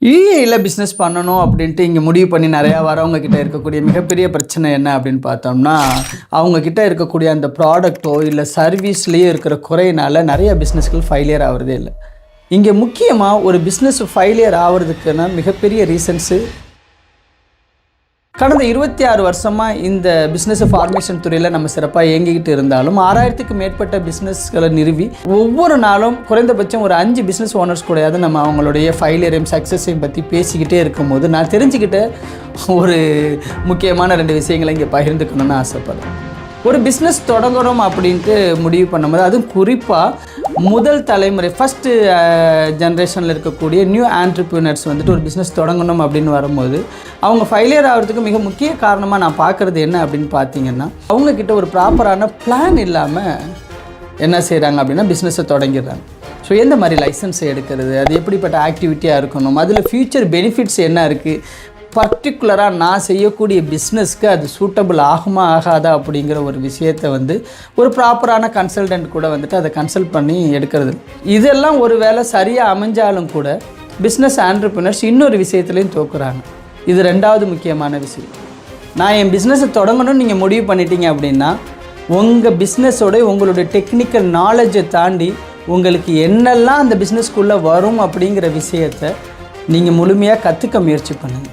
யுஏஇல business பண்ணணும் அப்படின்ட்டு இங்கே முடிவு பண்ணி நிறையா வரவங்க கிட்ட இருக்கக்கூடிய மிகப்பெரிய பிரச்சனை என்ன அப்படின்னு பார்த்தோம்னா, அவங்கக்கிட்ட இருக்கக்கூடிய அந்த ப்ராடக்ட்டோ இல்லை சர்வீஸ்லேயே இருக்கிற குறையினால நிறைய பிஸ்னஸ்கள் ஃபெயிலியர் ஆகிறதே இல்லை. இங்கே முக்கியமாக ஒரு பிஸ்னஸ் ஃபெயிலியர் ஆகிறதுக்குன்னா மிகப்பெரிய ரீசன்ஸு கடந்த 26 வருஷமாக இந்த பிஸ்னஸ் ஃபார்மேஷன் துறையில் நம்ம சிறப்பாக இயங்கிக்கிட்டு இருந்தாலும் 6000க்கு மேற்பட்ட பிஸ்னஸ்களை நிறுவி ஒவ்வொரு நாளும் குறைந்தபட்சம் ஒரு 5 பிஸ்னஸ் ஓனர்ஸ் கூடயாவது நம்ம அவங்களுடைய ஃபெயிலியரையும் சக்ஸஸையும் பற்றி பேசிக்கிட்டே இருக்கும்போது நான் தெரிஞ்சுக்கிட்ட ஒரு முக்கியமான 2 விஷயங்களை இங்கே பகிர்ந்துக்கணும்னு ஆசைப்படுறேன். ஒரு பிஸ்னஸ் தொடங்கணும் அப்படின்ட்டு முடிவு பண்ணும்போது அதுவும் குறிப்பாக முதல் தலைமுறை ஃபஸ்ட்டு ஜென்ரேஷனில் இருக்கக்கூடிய நியூ ஆண்டர்ப்ரூனர்ஸ் வந்துட்டு ஒரு பிஸ்னஸ் தொடங்கணும் அப்படின்னு வரும்போது அவங்க ஃபெயிலியர் ஆகிறதுக்கு மிக முக்கிய காரணமாக நான் பார்க்குறது என்ன அப்படின்னு பார்த்தீங்கன்னா, அவங்கக்கிட்ட ஒரு ப்ராப்பரான பிளான் இல்லாமல் என்ன செய்கிறாங்க அப்படின்னா பிஸ்னஸை தொடங்கிடுறாங்க. ஸோ எந்த மாதிரி லைசன்ஸ் எடுக்கிறது, அது எப்படிப்பட்ட ஆக்டிவிட்டியாக இருக்கணும், அதில் ஃப்யூச்சர் பெனிஃபிட்ஸ் என்ன இருக்குது, பர்டிகுலராக நான் செய்யக்கூடிய பிஸ்னஸ்க்கு அது சூட்டபிள் ஆகுமா ஆகாதா அப்படிங்கிற ஒரு விஷயத்தை ஒரு ப்ராப்பரான கன்சல்டன்ட் கூட அதை கன்சல்ட் பண்ணி எடுக்கிறது. இதெல்லாம் ஒரு வேளை சரியாக அமைஞ்சாலும் கூட பிஸ்னஸ் ஆண்டர்ப்ரனர்ஸ் இன்னொரு விஷயத்துலையும் தோக்குறாங்க. இது 2வது முக்கியமான விஷயம். நான் என் பிஸ்னஸை தொடங்கணும்னு நீங்கள் முடிவு பண்ணிட்டீங்க அப்படின்னா உங்கள் பிஸ்னஸோட உங்களுடைய டெக்னிக்கல் நாலேஜை தாண்டி உங்களுக்கு என்னெல்லாம் அந்த பிஸ்னஸ்க்குள்ளே வரும் அப்படிங்கிற விஷயத்தை நீங்கள் முழுமையாக கற்றுக்க முயற்சி பண்ணுங்கள்.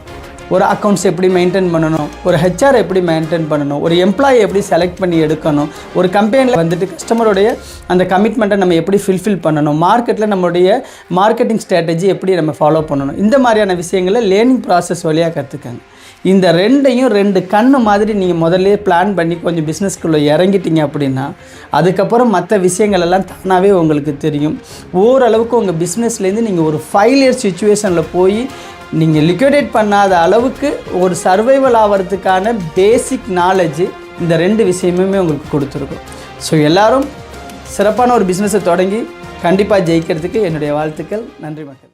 ஒரு அக்கௌண்ட்ஸ் எப்படி மெயின்டைன் பண்ணணும், ஒரு ஹெச்ஆர் எப்படி மெயின்டைன் பண்ணணும், ஒரு எம்ப்ளாயி எப்படி செலக்ட் பண்ணி எடுக்கணும், ஒரு கம்பெனியில் கஸ்டமருடைய அந்த கமிட்மெண்ட்டை நம்ம எப்படி ஃபில்ஃபில் பண்ணணும், மார்க்கெட்டில் நம்மளுடைய மார்க்கெட்டிங் ஸ்ட்ராட்டஜி எப்படி நம்ம ஃபாலோ பண்ணணும், இந்த மாதிரியான விஷயங்களை லேர்னிங் ப்ராசஸ் வழியாக கற்றுக்கங்க. இந்த 2யும் 2 கண்ணு மாதிரி நீங்கள் முதல்ல பிளான் பண்ணி கொஞ்சம் பிஸ்னஸ்க்குள்ளே இறங்கிட்டீங்க அப்படின்னா அதுக்கப்புறம் மற்ற விஷயங்கள் எல்லாம் தானாகவே உங்களுக்கு தெரியும். ஓரளவுக்கு உங்கள் பிஸ்னஸ்லேருந்து நீங்கள் ஒரு ஃபெயிலியர் சிச்சுவேஷனில் போய் நீங்கள் லிக்விடேட் பண்ணாத அளவுக்கு ஒரு சர்வைவல் ஆகிறதுக்கான பேசிக் நாலேஜ் இந்த 2 விஷயமுமே உங்களுக்கு கொடுத்துருக்கும். ஸோ எல்லோரும் சிறப்பான ஒரு பிஸ்னஸை தொடங்கி கண்டிப்பாக ஜெயிக்கிறதுக்கு என்னுடைய வாழ்த்துக்கள். நன்றி மக்கள்.